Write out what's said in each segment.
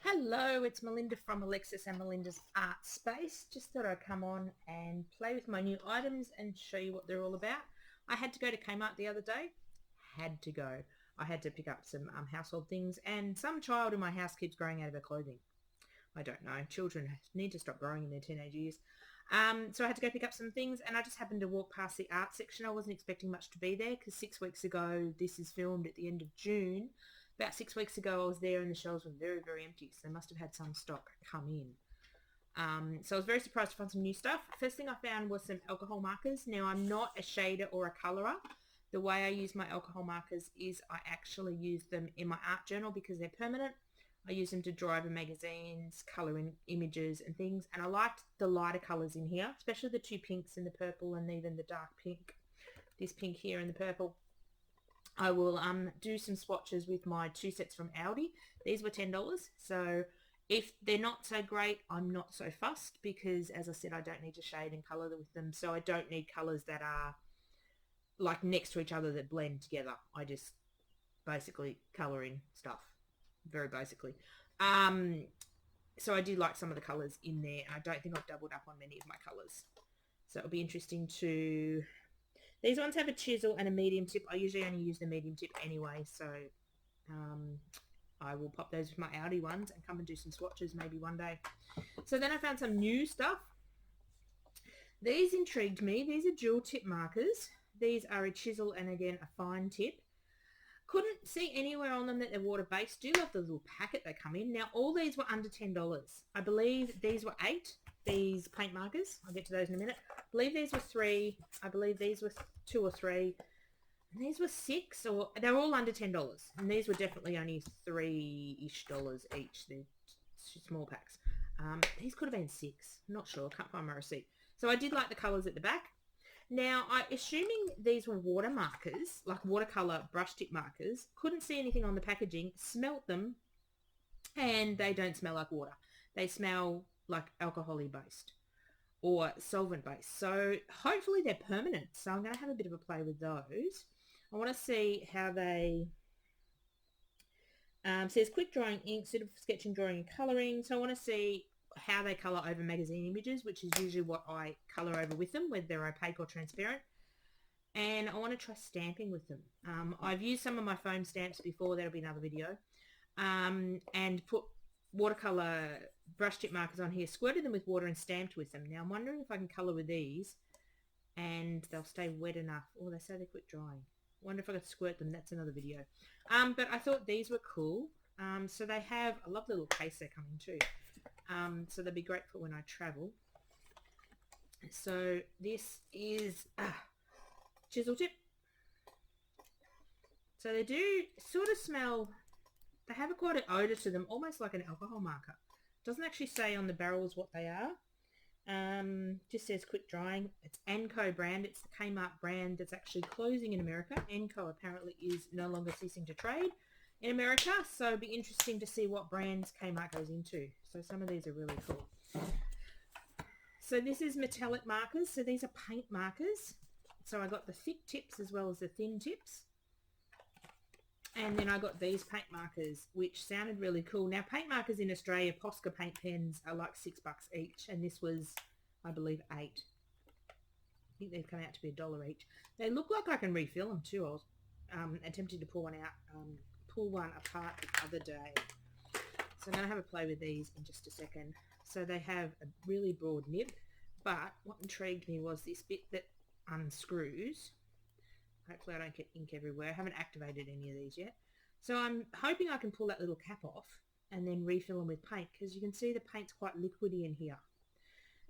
Hello, it's Melinda from Alexis and Melinda's Art Space. Just thought I'd come on and play with my new items and show you what they're all about. I had to go to Kmart the other day. Had to go. I had to pick up some household things, and some child in my house keeps growing out of her clothing. I don't know. Children need to stop growing in their teenage years. So I had to go pick up some things, and I just happened to walk past the art section. I wasn't expecting much to be there because 6 weeks ago, this is filmed at the end of June. About 6 weeks ago, I was there and the shelves were very, very empty. So they must have had some stock come in. So I was very surprised to find some new stuff. First thing I found was some alcohol markers. Now, I'm not a shader or a colorer. The way I use my alcohol markers is I actually use them in my art journal because they're permanent. I use them to draw over magazines, colour in images and things. And I liked the lighter colours in here, especially the two pinks and the purple and even the dark pink. This pink here and the purple. I will do some swatches with my two sets from Aldi. These were $10. So if they're not so great, I'm not so fussed because, as I said, I don't need to shade and colour with them. So I don't need colours that are like next to each other that blend together. I just basically colour in stuff, very basically. So I do like some of the colours in there, and I don't think I've doubled up on many of my colours. So it'll be interesting to... These ones have a chisel and a medium tip. I usually only use the medium tip anyway, so I will pop those with my Aldi ones and come and do some swatches maybe one day. So then I found some new stuff. These intrigued me. These are dual tip markers. These are a chisel and again a fine tip. Couldn't see anywhere on them that they're water-based. Do love the little packet they come in. Now, all these were under $10. I believe these were 8, these paint markers. I'll get to those in a minute. I believe these were 3. I believe these were 2 or 3. And these were 6, or they were all under $10. And these were definitely only $3-ish each. They're small packs. These could have been 6. I'm not sure. Can't find my receipt. So I did like the colours at the back. Now, assuming these were water markers, like watercolour brush tip markers, couldn't see anything on the packaging, smelt them, and they don't smell like water. They smell like alcohol-y based or solvent based. So hopefully they're permanent. So I'm going to have a bit of a play with those. I want to see how they... says quick drawing ink, suitable for sketching, drawing and colouring. So I want to see how they colour over magazine images, which is usually what I colour over with them, whether they're opaque or transparent. And I want to try stamping with them. I've used some of my foam stamps before, that'll be another video, and put watercolour brush tip markers on here, squirted them with water and stamped with them. Now I'm wondering if I can colour with these and they'll stay wet enough. Oh, they say they're quick drying. I wonder if I could squirt them. That's another video. But I thought these were cool. So they have, I love the little case they come in too. So they'll be great for when I travel. So this is chisel tip. So they do sort of smell, they have quite an odour to them, almost like an alcohol marker. Doesn't actually say on the barrels what they are. Just says quick drying. It's Anco brand. It's the Kmart brand that's actually closing in America. Anco apparently is no longer ceasing to trade in America, so it'd be interesting to see what brands Kmart goes into. So some of these are really cool. So this is metallic markers. So these are paint markers. So I got the thick tips as well as the thin tips. And then I got these paint markers, which sounded really cool. Now, paint markers in Australia, Posca paint pens are like $6 each. And this was, I believe, 8. I think they've come out to be $1 each. They look like I can refill them too. I was attempting to pull one apart the other day. So I'm going to have a play with these in just a second. So they have a really broad nib, but what intrigued me was this bit that unscrews. Hopefully I don't get ink everywhere. I haven't activated any of these yet. So I'm hoping I can pull that little cap off and then refill them with paint, because you can see the paint's quite liquidy in here.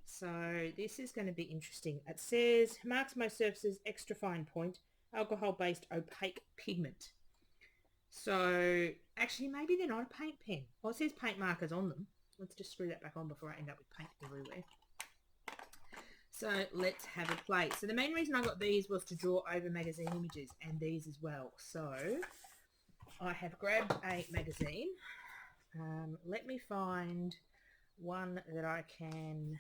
So this is going to be interesting. It says, marks most surfaces, extra fine point, alcohol-based opaque pigment. So actually maybe they're not a paint pen. Well, it says paint markers on them. Let's just screw that back on before I end up with paint everywhere. So let's have a play. So the main reason I got these was to draw over magazine images, and these as well. So I have grabbed a magazine. Let me find one that I can...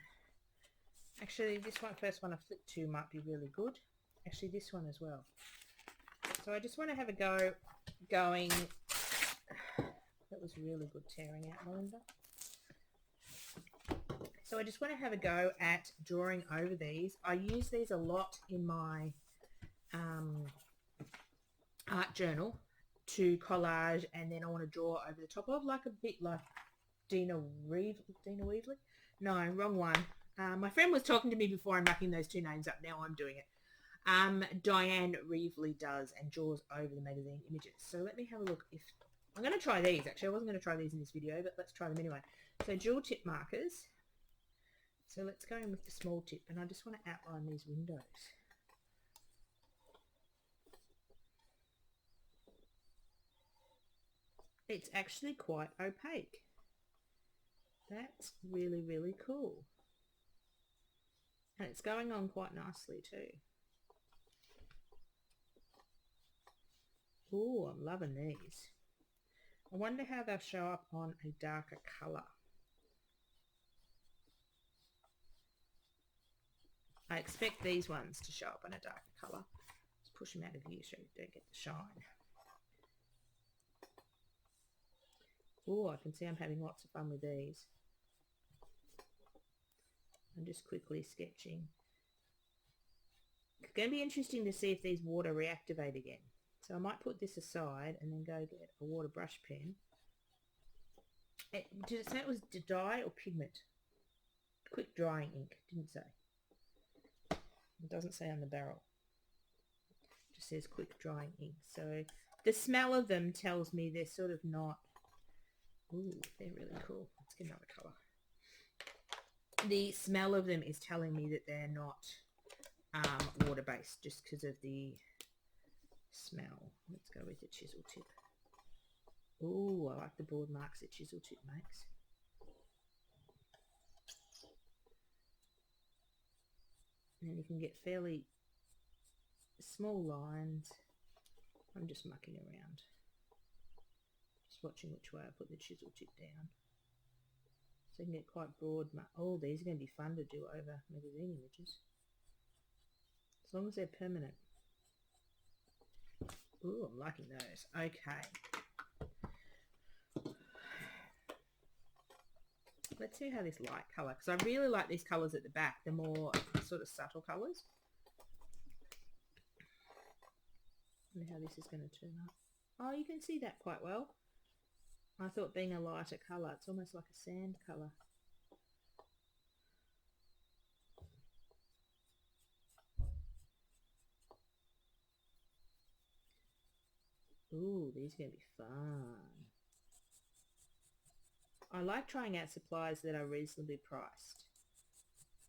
Actually, this one, first one I flicked to might be really good. Actually, this one as well. So I just want to have a go going That was really good tearing out, Melinda. So I just want to have a go at drawing over these. I use these a lot in my art journal to collage, and then I want to draw over the top of, like a bit like Dina Weasley? No, wrong one. My friend was talking to me before I'm mucking those two names up. Now I'm doing it. Diane Reevely does and draws over the magazine images. So let me have a look. If I'm going to try these. Actually, I wasn't going to try these in this video, but let's try them anyway. So dual tip markers. So let's go in with the small tip, and I just want to outline these windows. It's actually quite opaque. That's really, really cool. And it's going on quite nicely too. Oh, I'm loving these. I wonder how they'll show up on a darker colour. I expect these ones to show up on a darker colour. Let's push them out of view so you don't get the shine. Oh, I can see I'm having lots of fun with these. I'm just quickly sketching. It's going to be interesting to see if these water reactivate again. So I might put this aside and then go get a water brush pen. Did it say it was dye or pigment? Quick drying ink, didn't say. It doesn't say on the barrel. It just says quick drying ink. So the smell of them tells me they're sort of not... Ooh, they're really cool. Let's get another colour. The smell of them is telling me that they're not water-based just because of the smell. Let's go with the chisel tip. Ooh, I like the board marks that chisel tip makes. And you can get fairly small lines. I'm just mucking around. Just watching which way I put the chisel tip down. So you can get quite broad. Oh, these are going to be fun to do over magazine images. As long as they're permanent. Ooh, I'm liking those. Okay. Let's see how this light colour, because I really like these colours at the back, the more sort of subtle colours. I wonder how this is going to turn up. Oh, you can see that quite well. I thought being a lighter colour, it's almost like a sand colour. Ooh, these are going to be fun. I like trying out supplies that are reasonably priced,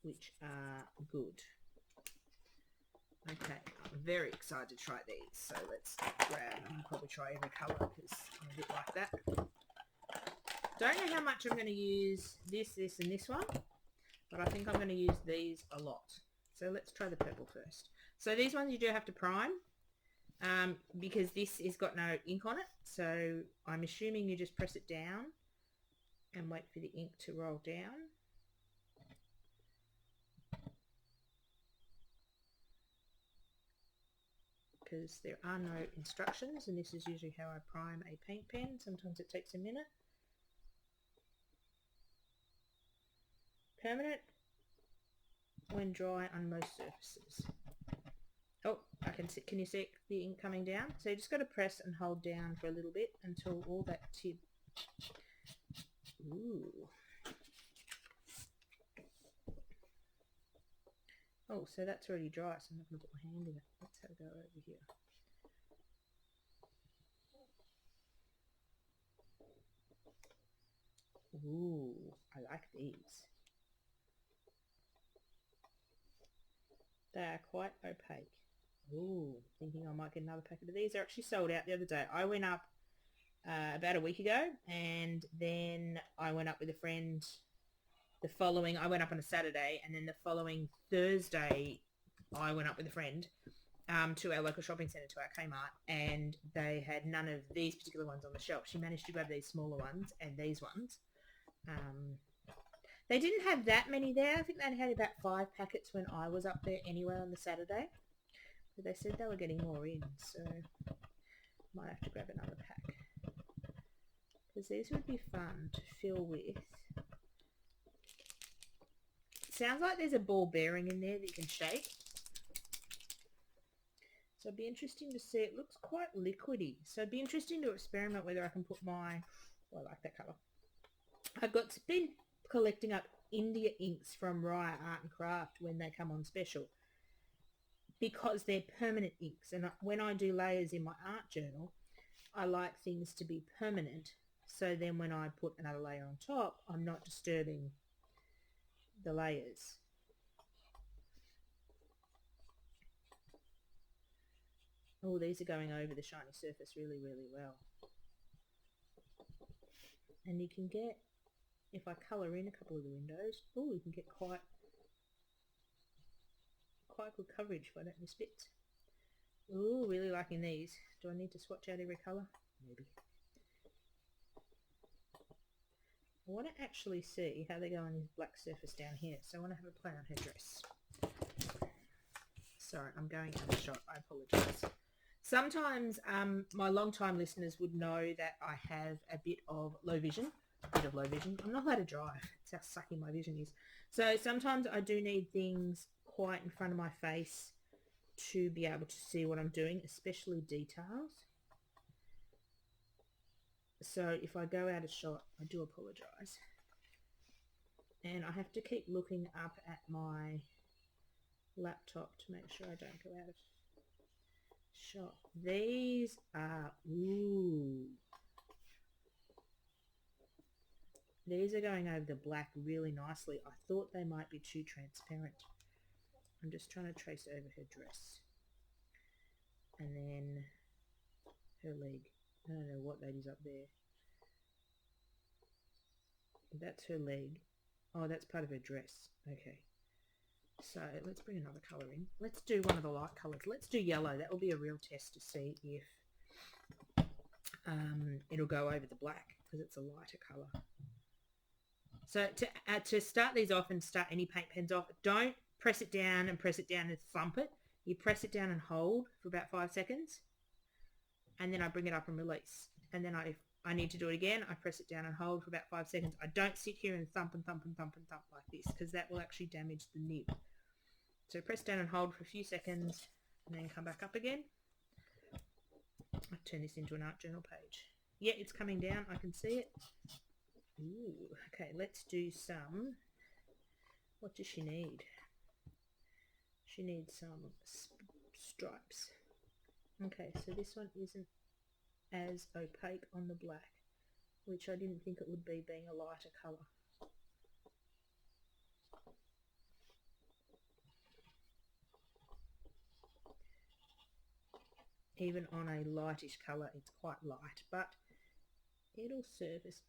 which are good. Okay, I'm very excited to try these. So let's grab and probably try every colour because I'm a bit like that. Don't know how much I'm going to use this, and this one, but I think I'm going to use these a lot. So let's try the purple first. So these ones you do have to prime because this has got no ink on it. So I'm assuming you just press it down and wait for the ink to roll down. Because there are no instructions, and this is usually how I prime a paint pen. Sometimes it takes a minute. Permanent when dry on most surfaces. Oh, I can see. Can you see the ink coming down? So you just got to press and hold down for a little bit until all that tip. Ooh. Oh, so that's already dry, so I'm not going to put my hand in it. Let's have a go over here. Ooh, I like these. They are quite opaque. Ooh, thinking I might get another packet of these. They're actually sold out the other day. I went up about a week ago, and then I went up with a friend I went up on a Saturday, and then the following Thursday I went up with a friend to our local shopping centre, to our Kmart, and they had none of these particular ones on the shelf. She managed to grab these smaller ones and these ones. They didn't have that many there. I think they had about 5 packets when I was up there anyway on the Saturday. But they said they were getting more in, so might have to grab another pack. because these would be fun to fill with. Sounds like there's a ball bearing in there that you can shake. So it'd be interesting to see. It looks quite liquidy. So it'd be interesting to experiment whether I can put my... Oh, I like that colour. I've been collecting up India inks from Raya Art and Craft when they come on special, because they're permanent inks. And when I do layers in my art journal, I like things to be permanent. So then when I put another layer on top, I'm not disturbing the layers. Oh, these are going over the shiny surface really, really well. And you can get, if I colour in a couple of the windows, oh, you can get quite good coverage if I don't miss bits. Oh, really liking these. Do I need to swatch out every colour? Maybe. I want to actually see how they go on this black surface down here. So I want to have a play on her dress. Sorry, I'm going out of shot. I apologise. Sometimes my long-time listeners would know that I have a bit of low vision. I'm not allowed to drive. That's how sucky my vision is. So sometimes I do need things quite in front of my face to be able to see what I'm doing, especially details. So if I go out of shot, I do apologise. And I have to keep looking up at my laptop to make sure I don't go out of shot. These are, ooh. These are going over the black really nicely. I thought they might be too transparent. I'm just trying to trace over her dress. And then her leg. I don't know what that is up there. That's her leg. Oh, that's part of her dress. Okay. So let's bring another colour in. Let's do one of the light colours. Let's do yellow. That will be a real test to see if it'll go over the black, because it's a lighter colour. So to start these off and start any paint pens off, don't press it down and thump it. You press it down and hold for about 5 seconds. And then I bring it up and release. And then if I need to do it again, I press it down and hold for about 5 seconds. I don't sit here and thump and thump and thump and thump like this, because that will actually damage the nib. So press down and hold for a few seconds and then come back up again. I'll turn this into an art journal page. Yeah, it's coming down. I can see it. Ooh, okay, let's do some... What does she need? She needs some stripes. Okay, so this one isn't as opaque on the black, which I didn't think it would be, being a lighter colour. Even on a lightish colour, it's quite light, but it'll serve its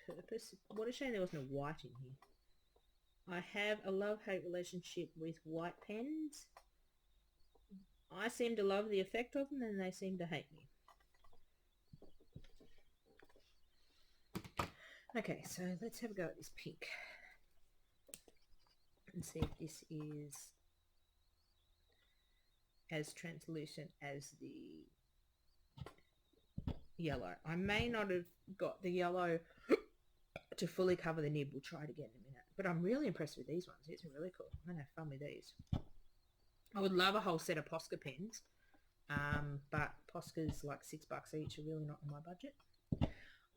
purpose. What a shame there wasn't a white in here. I have a love-hate relationship with white pens. I seem to love the effect of them, and they seem to hate me. Okay, so let's have a go at this pink and see if this is as translucent as the yellow. I may not have got the yellow to fully cover the nib. We'll try it again in a minute. But I'm really impressed with these ones. These are really cool. I'm going to have fun with these. I would love a whole set of Posca pens, but Posca's like $6 each are really not in my budget.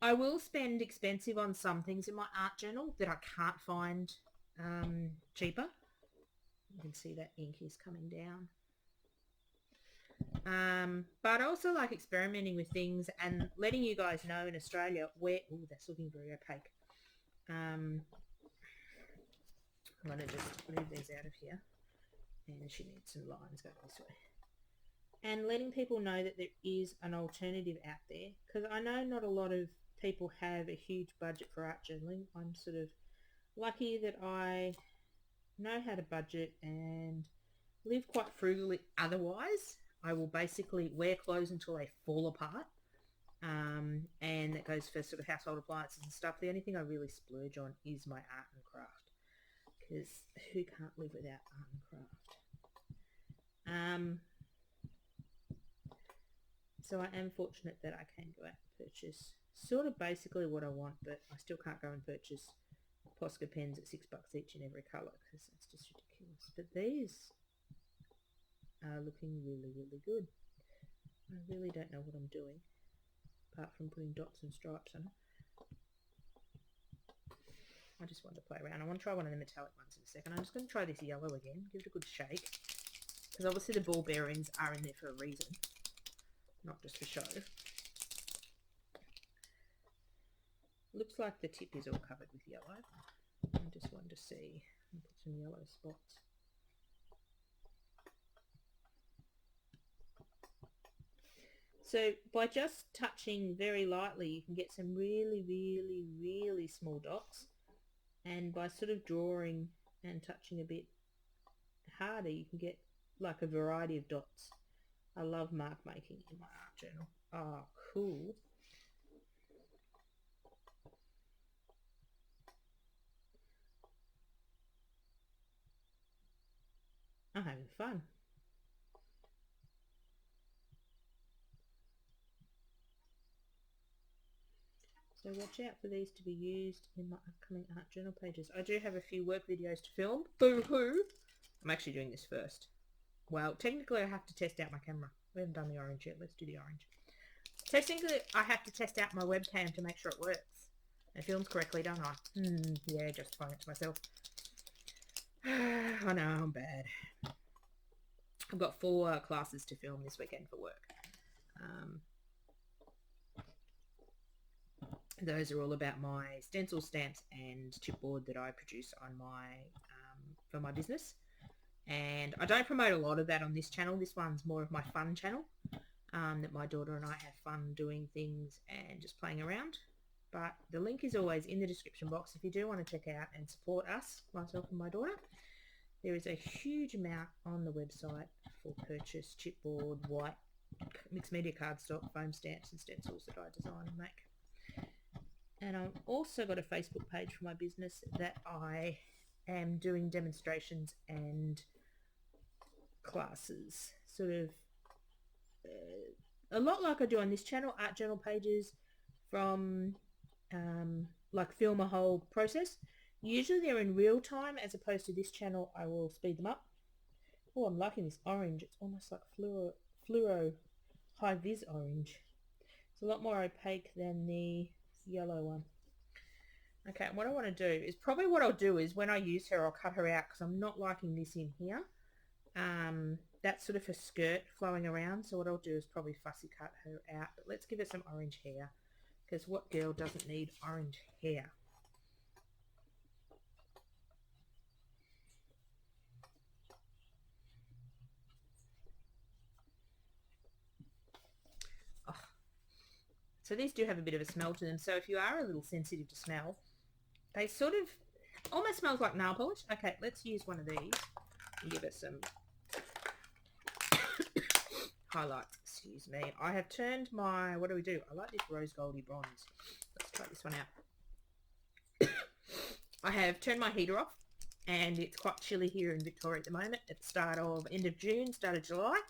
I will spend expensive on some things in my art journal that I can't find cheaper. You can see that ink is coming down. But I also like experimenting with things and letting you guys know in Australia where... Oh, that's looking very opaque. I'm going to just move these out of here. And she needs some lines going this way. And letting people know that there is an alternative out there. Because I know not a lot of people have a huge budget for art journaling. I'm sort of lucky that I know how to budget and live quite frugally otherwise. I will basically wear clothes until they fall apart. And that goes for sort of household appliances and stuff. The only thing I really splurge on is my art and craft. Because who can't live without art and craft? So I am fortunate that I can go out and purchase sort of basically what I want, but I still can't go and purchase Posca pens at $6 each in every colour because that's just ridiculous. But these are looking really, really good. I really don't know what I'm doing apart from putting dots and stripes on it. I just wanted to play around. I want to try one of the metallic ones in a second. I'm just going to try this yellow again, give it a good shake, because obviously the ball bearings are in there for a reason, not just for show. Looks like the tip is all covered with yellow. I just wanted to see and put some yellow spots. So by just touching very lightly, you can get some really, really, really small dots. And by sort of drawing and touching a bit harder, you can get like a variety of dots. I love mark making in my art journal. Oh, cool. I'm having fun. So watch out for these to be used in my upcoming art journal pages. I do have a few work videos to film. Boo-hoo! I'm actually doing this first. Well, technically I have to test out my camera. We haven't done the orange yet. Let's do the orange. Technically I have to test out my webcam to make sure it works. It films correctly, don't I? Yeah, justifying it to myself. I know, I'm bad. I've got 4 classes to film this weekend for work. Those are all about my stencil stamps and chipboard that I produce on my for my business. And I don't promote a lot of that on this channel. This one's more of my fun channel, that my daughter and I have fun doing things and just playing around. But the link is always in the description box if you do want to check out and support us, myself and my daughter. There is a huge amount on the website for purchase: chipboard, white, mixed media cardstock, foam stamps and stencils that I design and make. And I've also got a Facebook page for my business that I am doing demonstrations and classes, sort of a lot like I do on this channel, art journal pages from like film a whole process. Usually they're in real time, as opposed to this channel I will speed them up. Oh, I'm liking this orange. It's almost like fluoro high vis orange. It's a lot more opaque than the yellow one. Okay, what I want to do is, probably what I'll do is when I use her, I'll cut her out because I'm not liking this in here. That's sort of her skirt flowing around, so what I'll do is probably fussy cut her out. But let's give her some orange hair, because what girl doesn't need orange hair? Oh. So these do have a bit of a smell to them, so if you are a little sensitive to smell, they sort of almost smells like nail polish. Okay, let's use one of these and give it some highlights. Excuse me. I have turned my, what do we do? I like this rose goldy bronze. Let's try this one out. I have turned my heater off, and it's quite chilly here in Victoria at the moment at the end of June, start of July.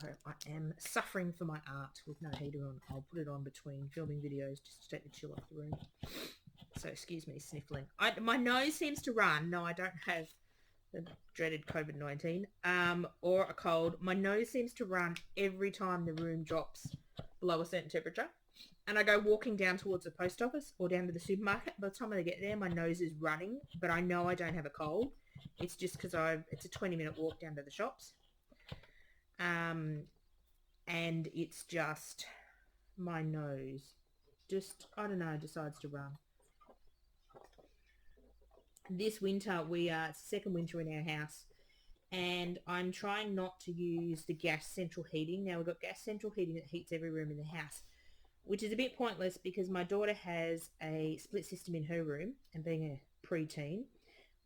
So I am suffering for my art with no heater on. I'll put it on between filming videos just to take the chill off the room. So excuse me sniffling. My nose seems to run. No, I don't have the dreaded COVID-19 or a cold. My nose seems to run every time the room drops below a certain temperature. And I go walking down towards the post office or down to the supermarket. By the time I get there, my nose is running, but I know I don't have a cold. It's just because it's a 20-minute walk down to the shops. And it's just my nose just, I don't know, decides to run. This winter, we are second winter in our house, and I'm trying not to use the gas central heating. Now, we've got gas central heating that heats every room in the house, which is a bit pointless because my daughter has a split system in her room, and being a preteen,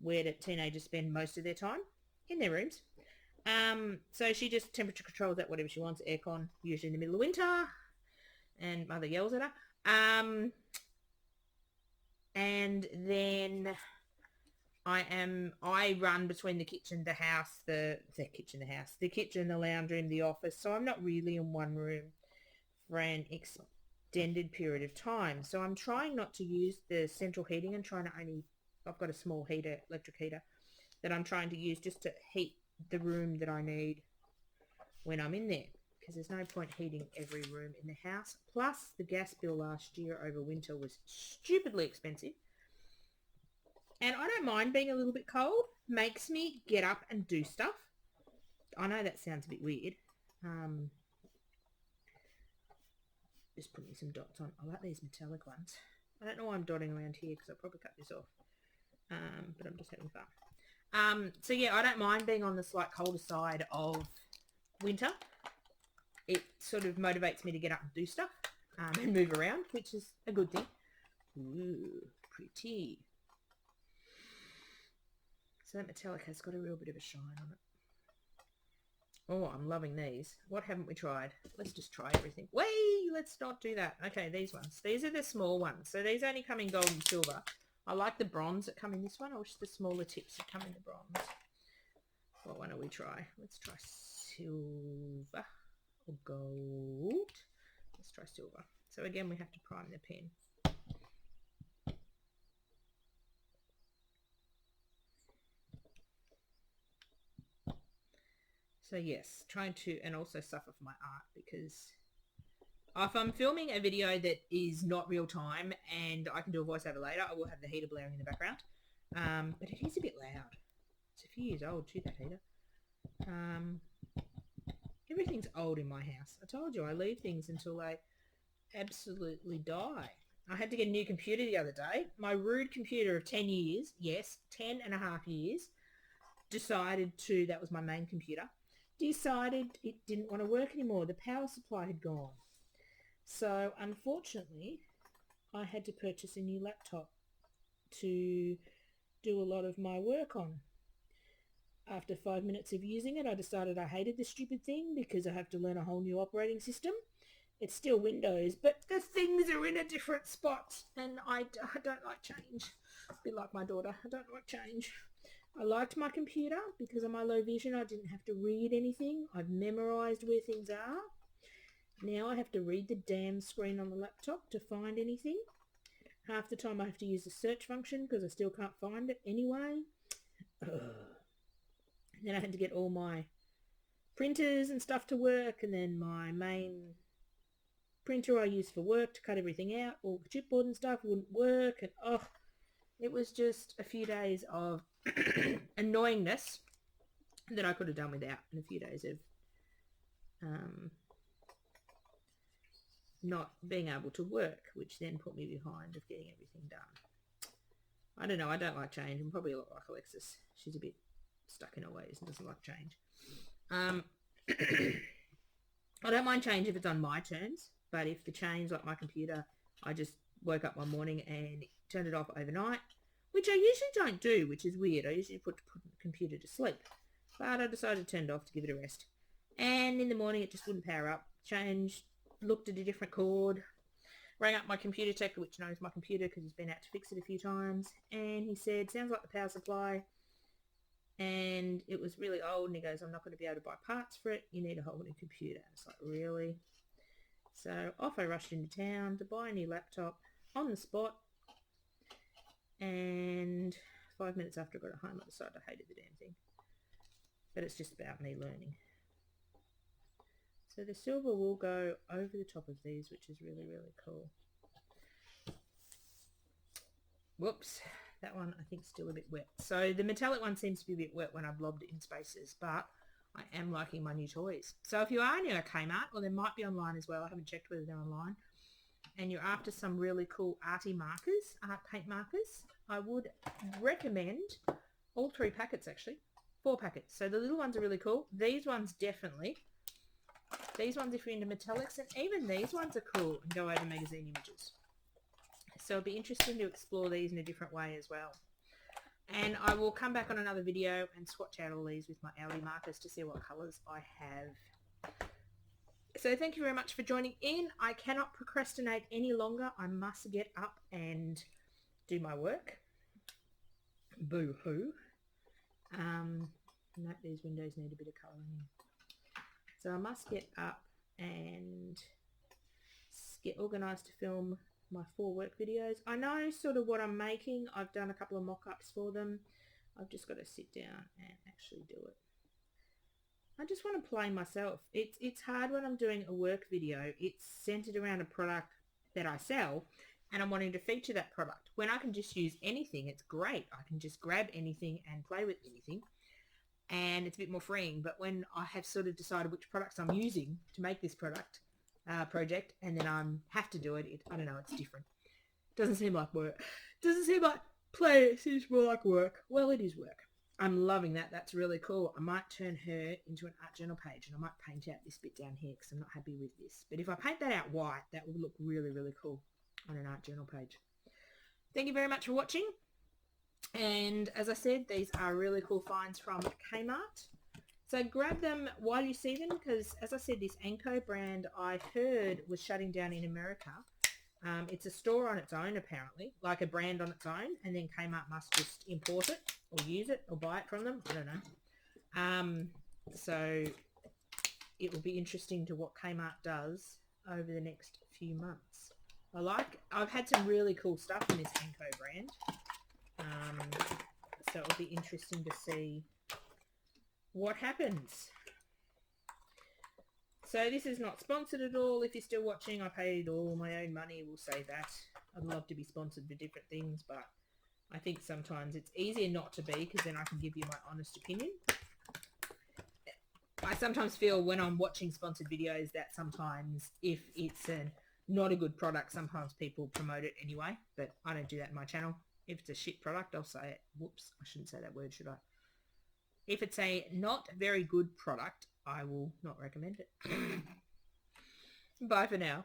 where the teenagers spend most of their time in their rooms. So she just temperature controls that whatever she wants, aircon, usually in the middle of winter, and mother yells at her. And then I run between the kitchen, the house, the kitchen, the lounge room, the office. So I'm not really in one room for an extended extended period of time. So I'm trying not to use the central heating and trying to only, I've got a small heater, electric heater, that I'm trying to use just to heat the room that I need when I'm in there, because there's no point heating every room in the house. Plus, the gas bill last year over winter was stupidly expensive. And I don't mind being a little bit cold. Makes me get up and do stuff. I know that sounds a bit weird. Just putting some dots on. I like these metallic ones. I don't know why I'm dotting around here because I'll probably cut this off. But I'm just having fun. So yeah, I don't mind being on the slight colder side of winter. It sort of motivates me to get up and do stuff and move around, which is a good thing. Ooh, pretty. So that metallic has got a real bit of a shine on it. Oh, I'm loving these. What haven't we tried? Let's just try everything. Wait, let's not do that. Okay, these ones. These are the small ones. So these only come in gold and silver. I like the bronze that come in this one. I wish the smaller tips had come in the bronze. What one do we try? Let's try silver or gold. Let's try silver. So again, we have to prime the pen. So yes, trying to, and also suffer for my art, because if I'm filming a video that is not real time and I can do a voiceover later, I will have the heater blaring in the background. But it is a bit loud. It's a few years old too, that heater. Everything's old in my house. I told you, I leave things until they absolutely die. I had to get a new computer the other day. My rude computer of 10 years, yes, 10 and a half years, that was my main computer, decided it didn't want to work anymore. The power supply had gone. So unfortunately, I had to purchase a new laptop to do a lot of my work on. After 5 minutes of using it, I decided I hated the stupid thing because I have to learn a whole new operating system. It's still Windows, but the things are in a different spot, and I don't like change. A bit like my daughter, I don't like change. I liked my computer because of my low vision. I didn't have to read anything. I've memorized where things are. Now I have to read the damn screen on the laptop to find anything. Half the time I have to use the search function because I still can't find it anyway. Then I had to get all my printers and stuff to work, and then my main printer I use for work to cut everything out, all the chipboard and stuff wouldn't work, and it was just a few days of annoyingness that I could have done without, and a few days of not being able to work, which then put me behind of getting everything done. I don't know, I don't like change. I'm probably a lot like Alexis. She's a bit stuck in her ways and doesn't like change. I don't mind change if it's on my terms, but if the change, like my computer, I just woke up one morning and turned it off overnight, which I usually don't do, which is weird. I usually put the computer to sleep, but I decided to turn it off to give it a rest. And in the morning it just wouldn't power up. Changed, looked at a different cord, rang up my computer tech, which knows my computer because he's been out to fix it a few times, and he said, sounds like the power supply, and it was really old, and he goes, I'm not going to be able to buy parts for it, you need a whole new computer. It's like, really? So off I rushed into town to buy a new laptop on the spot, and 5 minutes after I got it home I decided I hated the damn thing. But it's just about me learning. So the silver will go over the top of these, which is really, really cool. Whoops, that one I think is still a bit wet. So the metallic one seems to be a bit wet when I blobbed it in spaces, but I am liking my new toys. So if you are near a Kmart, or they might be online as well, I haven't checked whether they're online, and you're after some really cool arty markers, art paint markers, I would recommend all 3 packets actually. 4 packets. So the little ones are really cool. These ones definitely. These ones if you're into metallics, and even these ones are cool and go over magazine images. So it'll be interesting to explore these in a different way as well. And I will come back on another video and swatch out all these with my Audi markers to see what colours I have. So thank you very much for joining in. I cannot procrastinate any longer. I must get up and do my work. Boo-hoo. No, these windows need a bit of colouring in. So I must get up and just get organised to film my 4 work videos. I know sort of what I'm making. I've done a couple of mock-ups for them. I've just got to sit down and actually do it. I just want to play myself. It's hard when I'm doing a work video. It's centered around a product that I sell and I'm wanting to feature that product. When I can just use anything, it's great. I can just grab anything and play with anything and it's a bit more freeing. But when I have sort of decided which products I'm using to make this project and then I have to do it, I don't know, it's different. Doesn't seem like work. Doesn't seem like play. It seems more like work. Well, it is work. I'm loving that. That's really cool. I might turn her into an art journal page and I might paint out this bit down here because I'm not happy with this. But if I paint that out white, that will look really, really cool on an art journal page. Thank you very much for watching. And as I said, these are really cool finds from Kmart. So grab them while you see them because, as I said, this Anko brand I heard was shutting down in America. It's a store on its own, apparently, like a brand on its own, and then Kmart must just import it or use it or buy it from them. I don't know. So it will be interesting to what Kmart does over the next few months. I've had some really cool stuff in this Anko brand. So it'll be interesting to see what happens. So this is not sponsored at all. If you're still watching, I paid all my own money. We'll say that. I'd love to be sponsored for different things, but I think sometimes it's easier not to be because then I can give you my honest opinion. I sometimes feel when I'm watching sponsored videos that sometimes if it's not a good product, sometimes people promote it anyway, but I don't do that in my channel. If it's a shit product, I'll say it. Whoops, I shouldn't say that word, should I? If it's a not very good product, I will not recommend it. Bye for now.